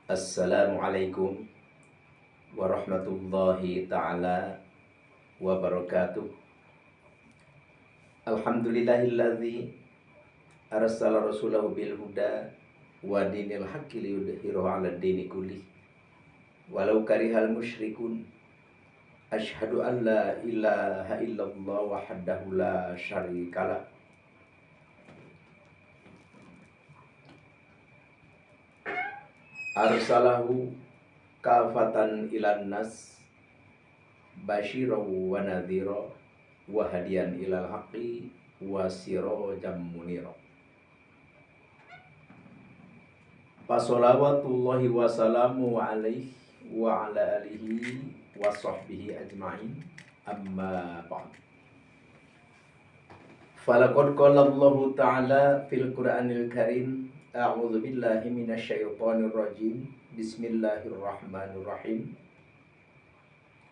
Assalamualaikum warahmatullahi ta'ala wabarakatuh. Alhamdulillahilladzi arsala rasulahu bil huda wa dinil haqqi liyudhhirahu 'ala dini kulli walau karihal musyrikun. Asyhadu an la ilaha illallah wahdahu la syarikalah arsalahu kafatan ilan nas basyira wa nadhira wa hadiyan ilal haqqi wa sirajan munira. Fasolawatullahi wa salamu alaihi wa ala alihi wa sahbihi ajma'in, amma ba'd. Falaqad qala Allahu ta'ala fil Qur'anil Karim, a'udzu billahi minasyaitonir rajim. Bismillahirrahmanirrahim.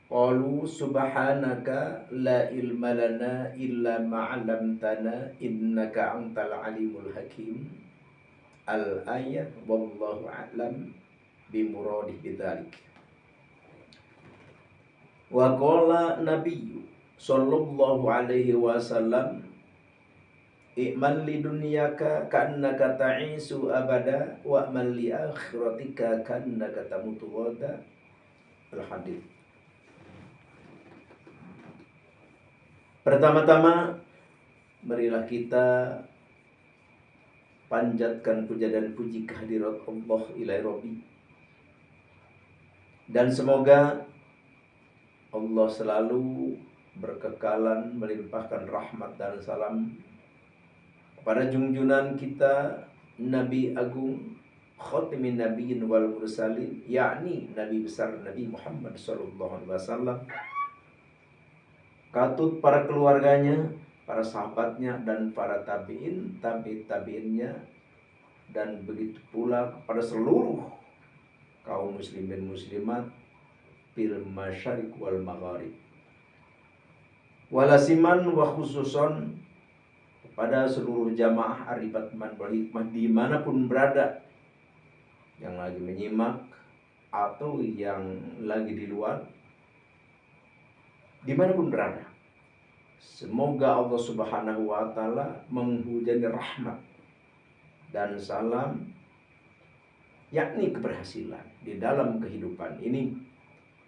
Qalu subhanaka la ilma lana illa ma 'allamtana innaka antal alimul hakim. Al-ayat, wallahu a'lam bimuradih bidzalik. Wa qala nabiyyu sallallahu alaihi wasallam, i'mal li dunyaka ka'annaka ta'isu abada wa amal li akhiratika ka'annaka tamutu ghada. Al-hadits. Pertama-tama, marilah kita panjatkan puja dan puji kehadirat Allah ilahi Rabbi, dan semoga Allah selalu berkekalan melimpahkan rahmat dan salam kepada junjunan kita Nabi Agung Khatimin Nabiyyin wal Mursalin, yakni Nabi besar Nabi Muhammad sallallahu alaihi wasallam, katut para keluarganya, para sahabatnya, dan para tabi'in, tabi'innya, dan begitu pula kepada seluruh kaum muslimin muslimat fil masyariq wal magharib, walasiman wa khususon pada seluruh jamaah Aribat Man wal Hikmah dimanapun berada, yang lagi menyimak atau yang lagi di luar, dimanapun berada. Semoga Allah subhanahu wa ta'ala menghujani rahmat dan salam, yakni keberhasilan di dalam kehidupan ini,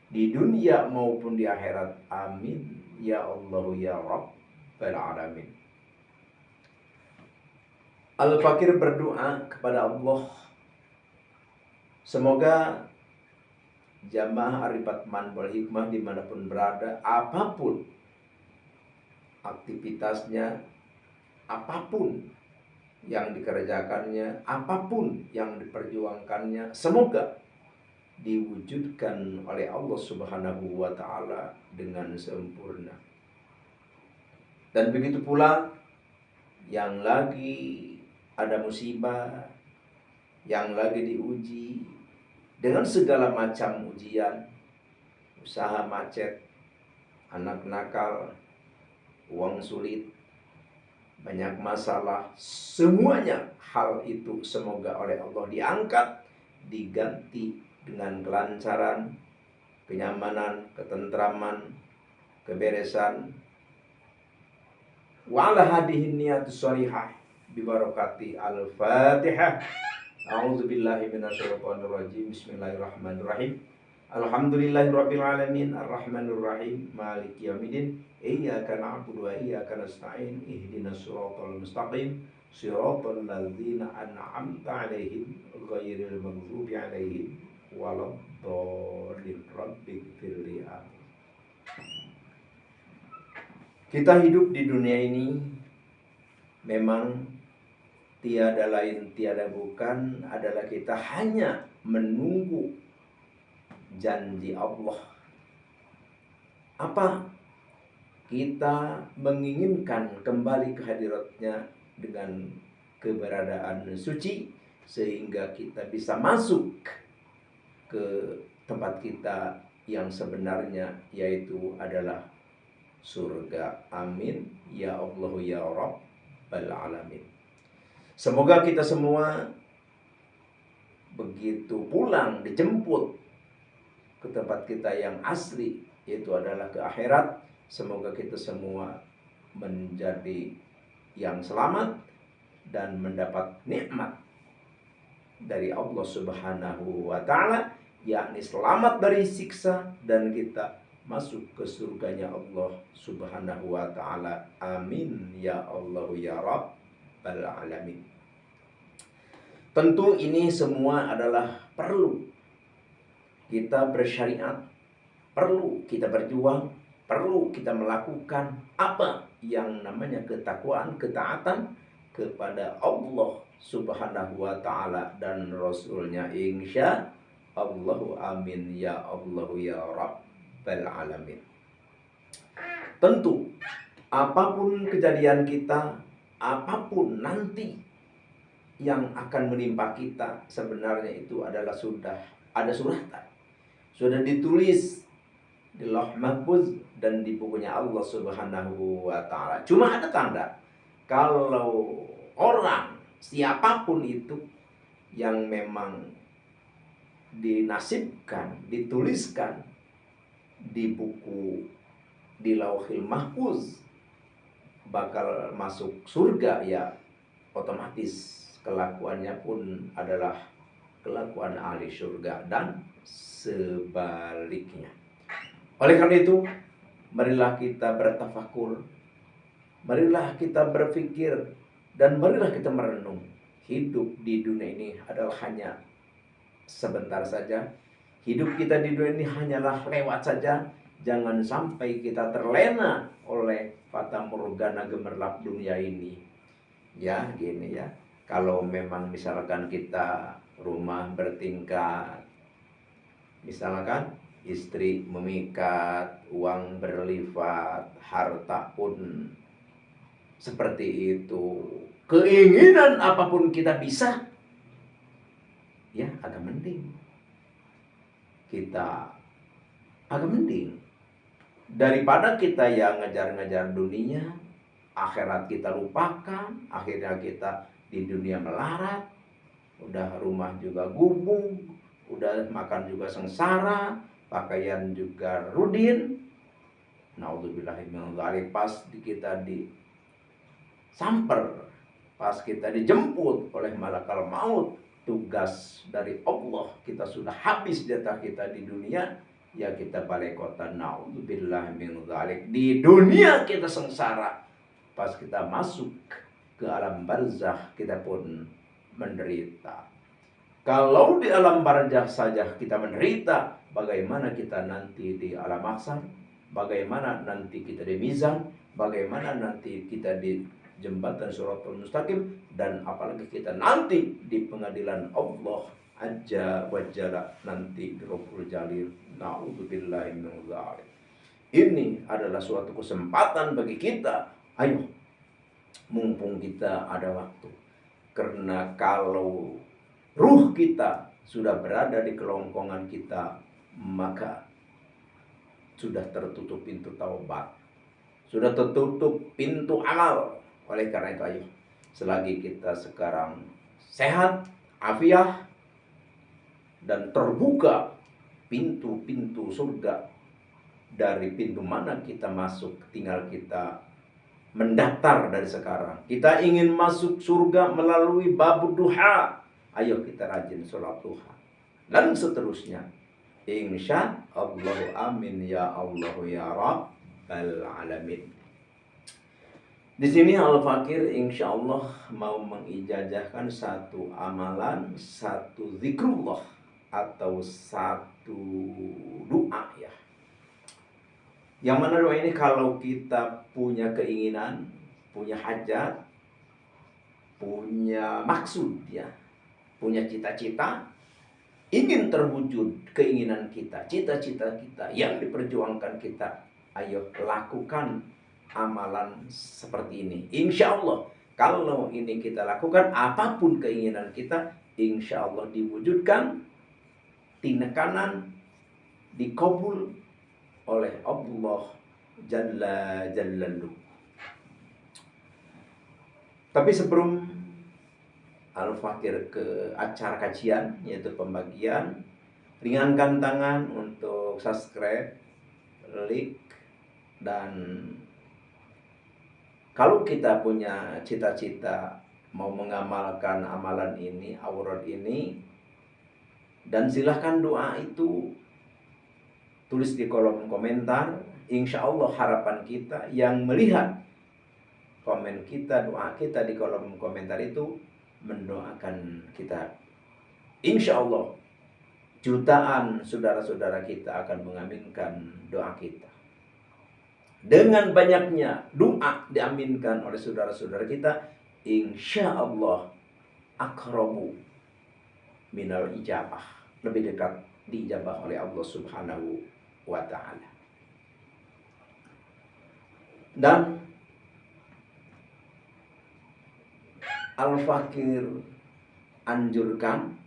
di dunia maupun di akhirat. Amin ya Allah ya Rabbal alamin. Al-Fakir berdoa kepada Allah, semoga jamaah Aribat Man wal Hikmah dimanapun berada, apapun aktivitasnya, apapun yang dikerjakannya, apapun yang diperjuangkannya, semoga diwujudkan oleh Allah subhanahu wa ta'ala dengan sempurna. Dan begitu pula yang lagi ada musibah, yang lagi diuji dengan segala macam ujian, usaha macet, anak nakal, uang sulit, banyak masalah, semuanya hal itu semoga oleh Allah diangkat, diganti dengan kelancaran, kenyamanan, ketentraman, keberesan. Wa ala hadihin niyatus sholihah bibarakati al-Fatihah. A'udzu billahi minasyaitonir rajim. Bismillahirrahmanirrahim. Alhamdulillahirabbil alamin arrahmanir rahim maliki yaumiddin. Iyyaka na'budu wa iyyaka nasta'in. Ihdinas siratal mustaqim. Siratal ladzina an'amta 'alaihim ghairil maghdubi 'alaihim waladdallin. Rabbighfirli. Kita hidup di dunia ini memang tiada lain tiada bukan adalah kita hanya menunggu janji Allah. Apa? Kita menginginkan kembali ke hadiratnya dengan keberadaan suci, sehingga kita bisa masuk ke tempat kita yang sebenarnya, yaitu adalah surga. Amin ya Allah ya Rabbal alamin. Semoga kita semua begitu pulang dijemput ke tempat kita yang asli, yaitu adalah ke akhirat. Semoga kita semua menjadi yang selamat dan mendapat nikmat dari Allah Subhanahu wa taala, yakni selamat dari siksa dan kita masuk ke surganya Allah Subhanahu wa taala. Amin ya Allah ya Rabbal alamin. Tentu ini semua adalah perlu kita bersyariat, perlu kita berjuang, perlu kita melakukan apa yang namanya ketakwaan, ketaatan kepada Allah Subhanahu wa taala dan Rasulnya, insya Allah. Amin ya Allah ya Rabbal alamin. Tentu apapun kejadian kita, apapun nanti yang akan menimpa kita, sebenarnya itu adalah sudah ada suratan, sudah ditulis di Lauh Mahfuz dan di bukunya Allah Subhanahu wa taala. Cuma ada tanda, kalau orang siapapun itu yang memang dinasibkan, dituliskan di buku di Lauhil Mahfuz bakal masuk surga, ya otomatis kelakuannya pun adalah kelakuan ahli surga dan sebaliknya. Oleh karena itu, marilah kita bertafakur, marilah kita berpikir, dan marilah kita merenung. Hidup di dunia ini adalah hanya sebentar saja. Hidup kita di dunia ini hanyalah lewat saja. Jangan sampai kita terlena oleh fata morgana gemerlap dunia ini. Ya, gini ya. Kalau memang misalkan kita rumah bertingkat, misalkan istri memikat, uang berlipat, harta pun seperti itu, keinginan apapun kita bisa, ya agak mending. Kita agak mending daripada kita yang ngejar-ngejar dunia, akhirat kita lupakan, akhirnya kita di dunia melarat, udah rumah juga gubung, udah makan juga sengsara, pakaian juga rudin. Naudzubillahimindzalik, pas kita disamper, pas kita dijemput oleh malakal maut, tugas dari Allah kita sudah habis jatah kita di dunia, ya kita balik kota. Naudzubillahimindzalik, di dunia kita sengsara, pas kita masuk ke alam barzakh kita pun menderita. Kalau di alam barzakh saja kita menderita, bagaimana kita nanti di alam mahsyar? Bagaimana nanti kita di mizan? Bagaimana nanti kita di jembatan Shiratal Mustaqim? Dan apalagi kita nanti di pengadilan Allah Azza wa Jalla, nanti di Rabbul Jalil. Na'udzubillahi min dzalik. Ini adalah suatu kesempatan bagi kita. Ayo, mumpung kita ada waktu. Karena kalau ruh kita sudah berada di kelongkongan kita, maka sudah tertutup pintu taubat, sudah tertutup pintu amal. Oleh karena itu, ayo, selagi kita sekarang sehat, afiah, dan terbuka pintu-pintu surga, dari pintu mana kita masuk, tinggal kita mendaftar dari sekarang. Kita ingin masuk surga melalui babud duha, ayo kita rajin sholat duha, dan seterusnya. Insya Allah. Amin ya Allah ya Rabbal alamin. Di sini Al-Fakir insya Allah mau mengijazahkan satu amalan, satu zikrullah, atau satu doa ya. Yang mana doa ini kalau kita punya keinginan, punya hajat, punya maksud ya, punya cita-cita, ingin terwujud keinginan kita, cita-cita kita yang diperjuangkan kita, ayo lakukan amalan seperti ini. Insya Allah kalau ini kita lakukan, apapun keinginan kita, insya Allah diwujudkan, tindakan dikabul oleh Allah Jalla Jalaluhu. Tapi sebelum Al-Fakir ke acara kajian, yaitu pembagian. Ringankan tangan untuk subscribe, like, dan kalau kita punya cita-cita mau mengamalkan amalan ini, aurat ini, dan silahkan doa itu tulis di kolom komentar. Insya Allah harapan kita yang melihat komen kita, doa kita di kolom komentar itu mendoakan kita. Insya Allah jutaan saudara-saudara kita akan mengaminkan doa kita. Dengan banyaknya doa diaminkan oleh saudara-saudara kita, insya Allah akrabu minal ijabah, lebih dekat diijabah oleh Allah Subhanahu wa ta'ala. Dan Al-Fakir anjurkan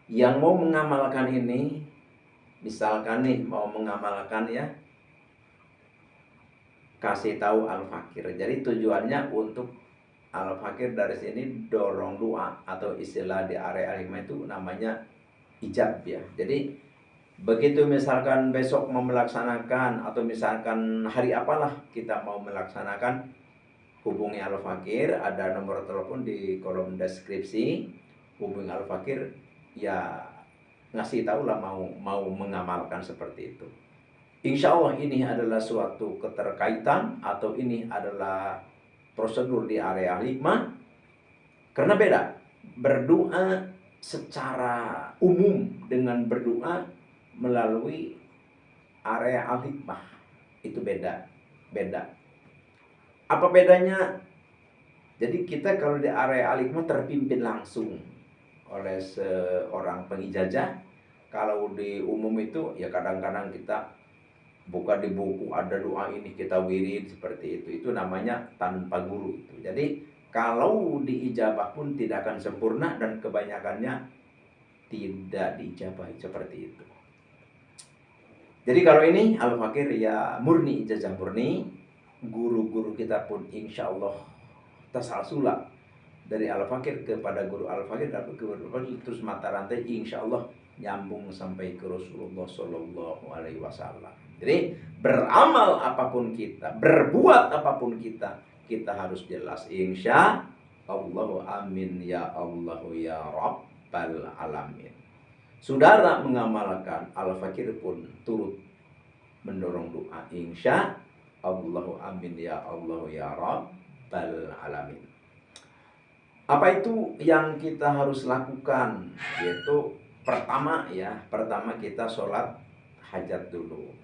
yang mau mengamalkan ini, misalkan nih mau mengamalkan ya, kasih tahu Al-Fakir. Jadi tujuannya untuk Al-Fakir dari sini dorong doa, atau istilah di area Al-Hikmah itu namanya ijab ya. Jadi begitu misalkan besok mau melaksanakan, atau misalkan hari apalah kita mau melaksanakan, hubungi Al-Fakir. Ada nomor telepon di kolom deskripsi. Hubungi Al-Fakir, ya ngasih tahu lah mau mengamalkan seperti itu. Insya Allah ini adalah suatu keterkaitan, atau ini adalah prosedur di area Al-Hikmah. Karena beda berdoa secara umum dengan berdoa melalui area Al-Hikmah, itu beda. Apa bedanya? Jadi kita kalau di area Al-Hikmah terpimpin langsung oleh seorang pengijazah. Kalau di umum itu ya kadang-kadang kita buka di buku ada doa ini, kita wirid seperti itu. Itu namanya tanpa guru itu. Jadi kalau diijabah pun tidak akan sempurna, dan kebanyakannya tidak diijabah seperti itu. Jadi kalau ini Al-Fakir ya murni, ijazah murni. Guru-guru kita pun insya Allah tasalsula dari Al-Fakir kepada guru Al-Fakir, dan ke guru Al-Fakir, terus mata rantai insya Allah nyambung sampai ke Rasulullah Shallallahu Alaihi Wasallam. Jadi beramal apapun kita, berbuat apapun kita harus jelas insya Allah. Amin ya Allah ya Rabbal Alamin. Saudara mengamalkan, Al-Fakir pun turut mendorong doa insya Allah. Amin ya Allah ya Rabbal Alamin. Apa itu yang kita harus lakukan? Yaitu pertama kita sholat hajat dulu.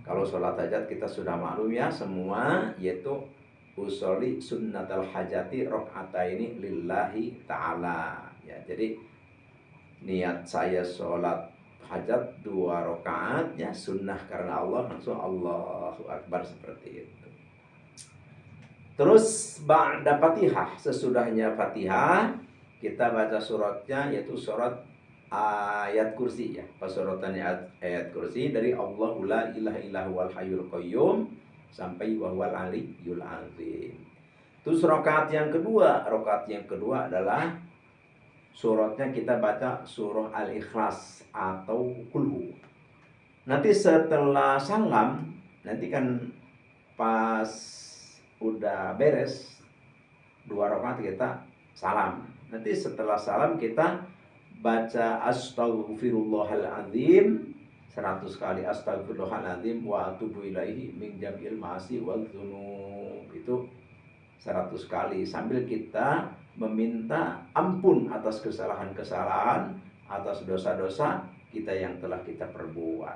Kalau sholat hajat kita sudah maklum ya semua, yaitu usolli sunnatal hajati rok'ataini lillahi ta'ala ya. Jadi niat saya sholat hajat 2 rakaat ya, sunnah karena Allah, langsung Allahu Akbar seperti itu. Terus ba'da Fatihah, sesudahnya Fatihah kita baca suratnya, yaitu surat ayat kursi ya. Pasuratannya ayat kursi dari Allahu la ilaha illa huwal hayyul qayyum sampai wa huwal aliyyul azim. Terus rakaat yang kedua adalah suratnya kita baca surah Al-Ikhlas atau Kulhu. Nanti setelah salam, nanti kan pas udah beres 2 rakaat kita salam. Nanti setelah salam kita baca astaghfirullahaladzim 100 kali, astaghfirullahaladzim wa atubu ilaihi min jam'il ma'asi wal dzunub, itu 100 kali, sambil kita meminta ampun atas kesalahan-kesalahan, atas dosa-dosa kita yang telah kita perbuat.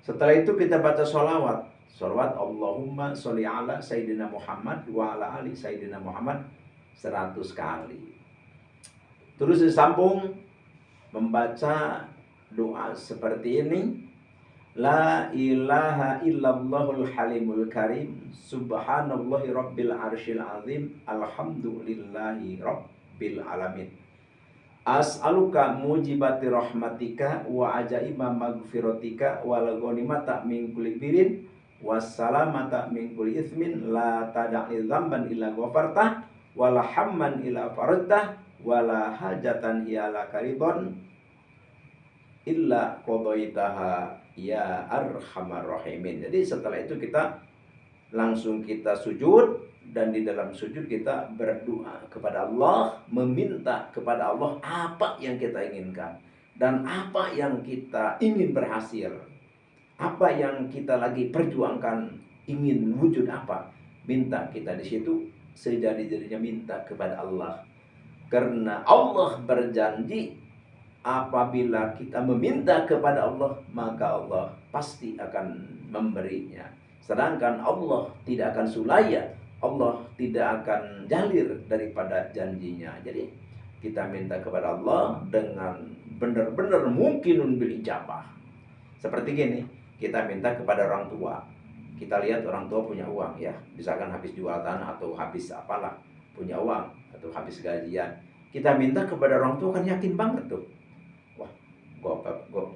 Setelah itu kita baca sholawat Allahumma sholli ala Sayyidina Muhammad wa ala ali Sayyidina Muhammad 100 kali. Terus disambung membaca doa seperti ini. La ilaha illallahul halimul karim, subhanallahi rabbil arsyil azim, alhamdulillahi rabbil alamin. As'aluka mujibati rahmatika wa ajaima magfiratika wal ghanimata min kulli birin wassalamata min kulli itsmin la tada'i dzamban illa ghafarta wala hamman ila faradtah wala hajatan ila karidon illa qadaitaha ya arhamar rahimin. Jadi setelah itu kita langsung kita sujud, dan di dalam sujud kita berdoa kepada Allah, meminta kepada Allah apa yang kita inginkan dan apa yang kita ingin berhasil, apa yang kita lagi perjuangkan, ingin wujud apa, minta kita di situ sejadi-jadinya minta kepada Allah. Karena Allah berjanji apabila kita meminta kepada Allah, maka Allah pasti akan memberinya. Sedangkan Allah tidak akan sulaya, Allah tidak akan jalir daripada janjinya. Jadi kita minta kepada Allah dengan benar-benar mungkinun bil ijabah. Seperti gini, kita minta kepada orang tua. Kita lihat orang tua punya uang ya, misalkan habis jual tanah atau habis apalah, punya uang atau habis gajian. Kita minta kepada orang tua kan yakin banget tuh. Wah,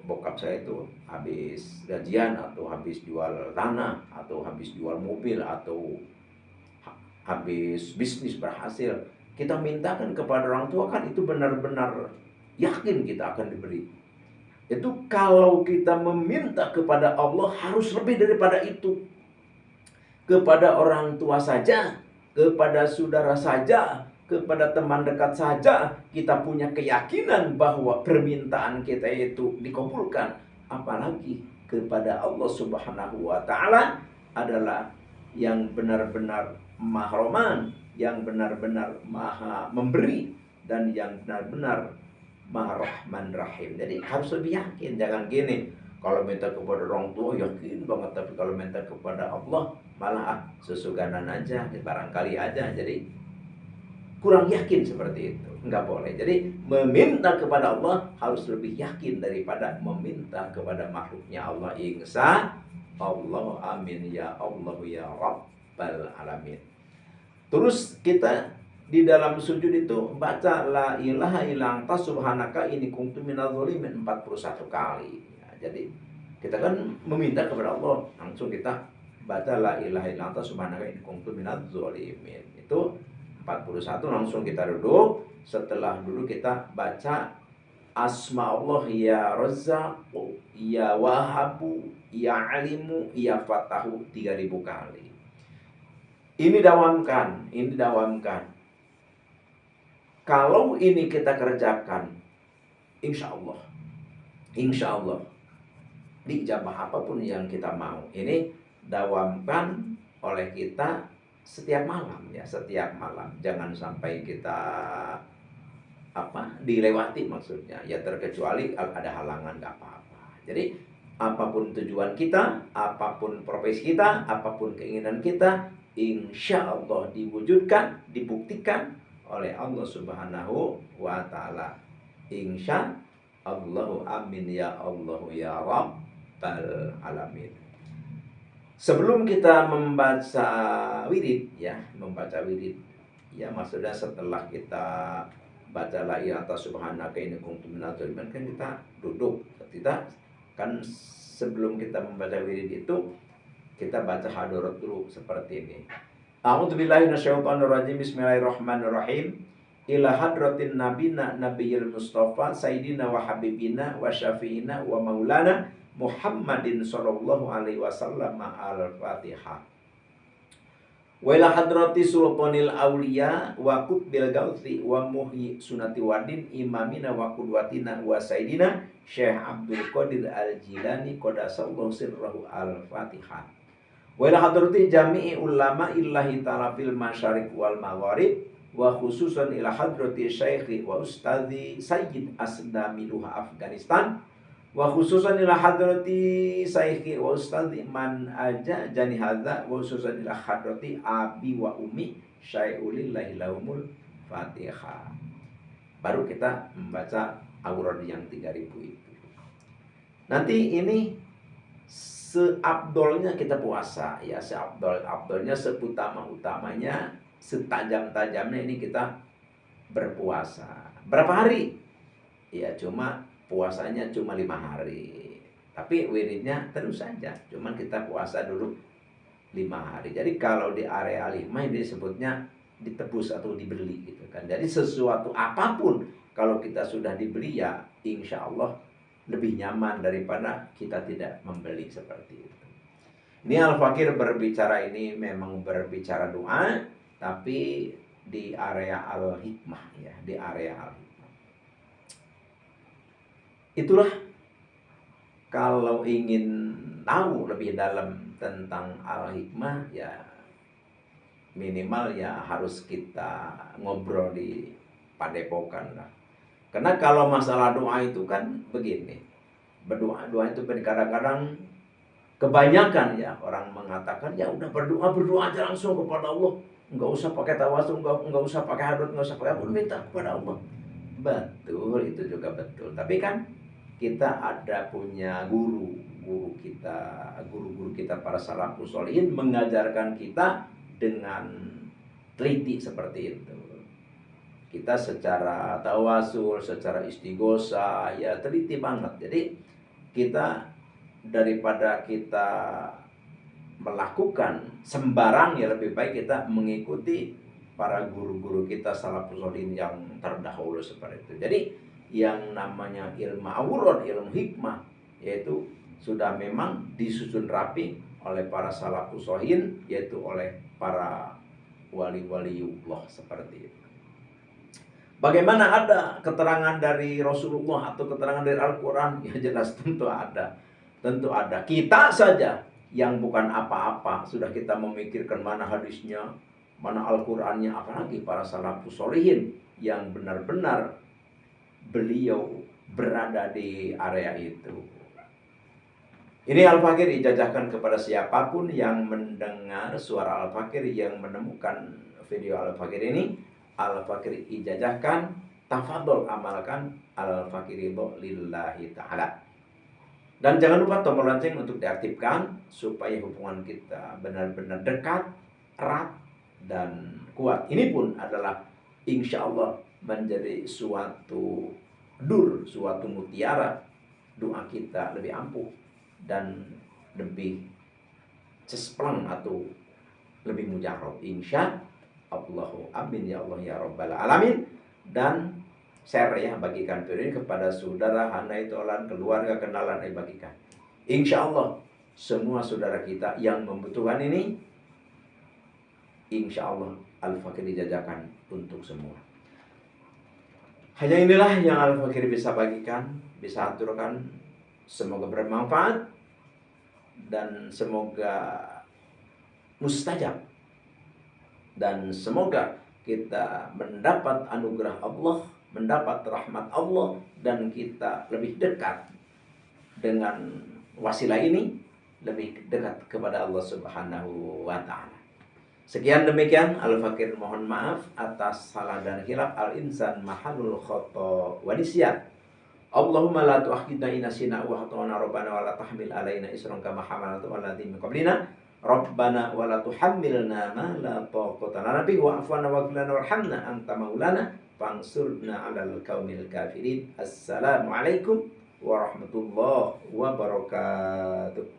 bokap saya itu habis gajian atau habis jual tanah atau habis jual mobil atau habis bisnis berhasil. Kita mintakan kepada orang tua kan itu benar-benar yakin kita akan diberi. Itu kalau kita meminta kepada Allah harus lebih daripada itu. Kepada orang tua saja, kepada saudara saja, kepada teman dekat saja, kita punya keyakinan bahwa permintaan kita itu dikabulkan. Apalagi kepada Allah Subhanahu wa Ta'ala adalah yang benar-benar Maha Rahman, yang benar-benar Maha memberi, dan yang benar-benar Maha Rahman Rahim. Jadi harus lebih yakin. Jangan gini, kalau minta kepada orang tua yakin banget, tapi kalau minta kepada Allah malah sesuganan aja, barangkali aja. Jadi kurang yakin seperti itu. Enggak boleh. Jadi meminta kepada Allah harus lebih yakin daripada meminta kepada makhluknya Allah. Insya Allah, amin ya Allah ya Rabbal alamin. Terus kita di dalam sujud itu baca la ilaha illa anta subhanaka inni kuntu minadz dzalimin 41 kali. Ya, jadi kita kan meminta kepada Allah, langsung kita baca la ilaha illa anta subhanaka inni kuntu minadz dzalimin. Itu 41, langsung kita duduk. Setelah duduk kita baca asma Allah ya Razzaq, ya Wahabu, ya Alimu, ya Fatahu 3000 kali. Ini dawamkan. Kalau ini kita kerjakan, insya Allah dijabah apapun yang kita mau. Ini dawamkan oleh kita setiap malam ya, setiap malam. Jangan sampai kita dilewati maksudnya. Ya terkecuali ada halangan nggak apa-apa. Jadi apapun tujuan kita, apapun profesi kita, apapun keinginan kita, insya Allah diwujudkan, dibuktikan oleh Allah Subhanahu wa Ta'ala. Insya Allah, amin ya Allah ya Rabbal alamin. Sebelum kita membaca wirid ya, maksudnya setelah kita baca la ilaha subhanaka inni kuntu minadz dzalimin, kan kita duduk. Kita kan sebelum kita membaca wirid itu kita baca hadarat dulu seperti ini. A'udzubillahi minasyaitonirrajim. Bismillahirrahmanirrahim. Ila hadratin nabina nabiyil mustafa sayyidina wa habibina wa syafi'ina wa maulana Muhammadin sallallahu alaihi wasallam. Al-Fatihah. Wa ila hadrati sultanil auliya wa qutbil gauthi wa muhyi sunati wadin imamina wa qudwatina wa sayyidina Syekh Abdul Qadir Al-Jilani qadasallahu sirrahu. Al-Fatihah. Wa ila hadrati jami'i ulama illahi ta'ala fil masyariq wal magharib wa khususan ila hadrati syekhi wa ustadzi Sayyid Asdamiluha Afghanistan wa khususan ila hadrati syekhi wa ustadzi man aja jani hadza wa khususan ila hadrati abi wa ummi syai'ulillahi lahumul Fatihah. Baru kita membaca aurad yang 3000 itu. Nanti ini seabdolnya kita puasa ya, seabdolnya, seutama-utamanya, setajam-tajamnya ini kita berpuasa. Berapa hari? Ya cuma puasanya cuma 5 hari. Tapi wiridnya terus saja. Cuman kita puasa dulu 5 hari. Jadi kalau di area 5 ini disebutnya ditebus atau dibeli gitu kan. Jadi sesuatu apapun kalau kita sudah dibeli ya insya Allah lebih nyaman daripada kita tidak membeli seperti itu. Ini Al-Fakir berbicara ini memang berbicara doa, tapi di area Al-Hikmah ya, di area Al-Hikmah. Itulah kalau ingin tahu lebih dalam tentang Al-Hikmah ya minimal ya harus kita ngobrol di padepokan lah. Karena kalau masalah doa itu kan begini. Doa itu kadang-kadang kebanyakan ya orang mengatakan ya udah berdoa aja langsung kepada Allah. Enggak usah pakai tawasul, enggak usah pakai hadut, enggak usah pakai apa, minta kepada Allah. Betul, itu juga betul. Tapi kan kita ada punya guru-guru kita para salafus sholihin mengajarkan kita dengan teliti seperti itu. Kita secara tawasul, secara istighosa ya teliti banget. Jadi kita daripada kita melakukan sembarang ya lebih baik kita mengikuti para guru-guru kita salafus sholihin yang terdahulu seperti itu. Jadi yang namanya ilmu awurod, ilmu hikmah yaitu sudah memang disusun rapi oleh para salafus sholihin, yaitu oleh para wali-waliullah seperti itu. Bagaimana ada keterangan dari Rasulullah atau keterangan dari Al-Quran? Ya jelas tentu ada. Tentu ada. Kita saja yang bukan apa-apa sudah kita memikirkan mana hadisnya, mana Al-Qurannya, apalagi para salafus sholihin yang benar-benar beliau berada di area itu. Ini Al-Fakir ijazahkan kepada siapapun yang mendengar suara Al-Fakir, yang menemukan video Al-Fakir ini. Al-Fakir ijazahkan, tafadhol amalkan, Al-Fakir ridho lillahi ta'ala. Dan jangan lupa tombol lonceng untuk diaktifkan supaya hubungan kita benar-benar dekat, erat, dan kuat. Ini pun adalah insya Allah menjadi suatu suatu mutiara. Doa kita lebih ampuh dan lebih cespleng atau lebih mujarab insya Allahu amin ya Allah ya Rabbal alamin. Dan share ya, bagikan video ini kepada saudara, hanai tolan, keluarga, kenalan, bagikan. Insya Allah semua saudara kita yang membutuhkan ini, insya Allah Al-Fakir dijajakan untuk semua. Hanya inilah yang Al-Fakir bisa bagikan, bisa aturkan. Semoga bermanfaat dan semoga mustajab. Dan semoga kita mendapat anugerah Allah, mendapat rahmat Allah, dan kita lebih dekat dengan wasilah ini, lebih dekat kepada Allah Subhanahu wa Ta'ala. Sekian demikian, Al-Fakir mohon maaf atas salah dan khilaf. Al-insan mahalul khata wa nisyan. Allahumma la tu'akhidna in nasina wa akhtana rabbana wa la tahmil alaina isran kama hamaltu 'ala alladziina min qablina. Rabbana wa la tuhammilna ma la taqata lana bihi wa'fu 'anna waghfir lana warhamna anta maulana fansurna 'alal qaumil kafirin. Assalamualaikum warahmatullahi wabarakatuh.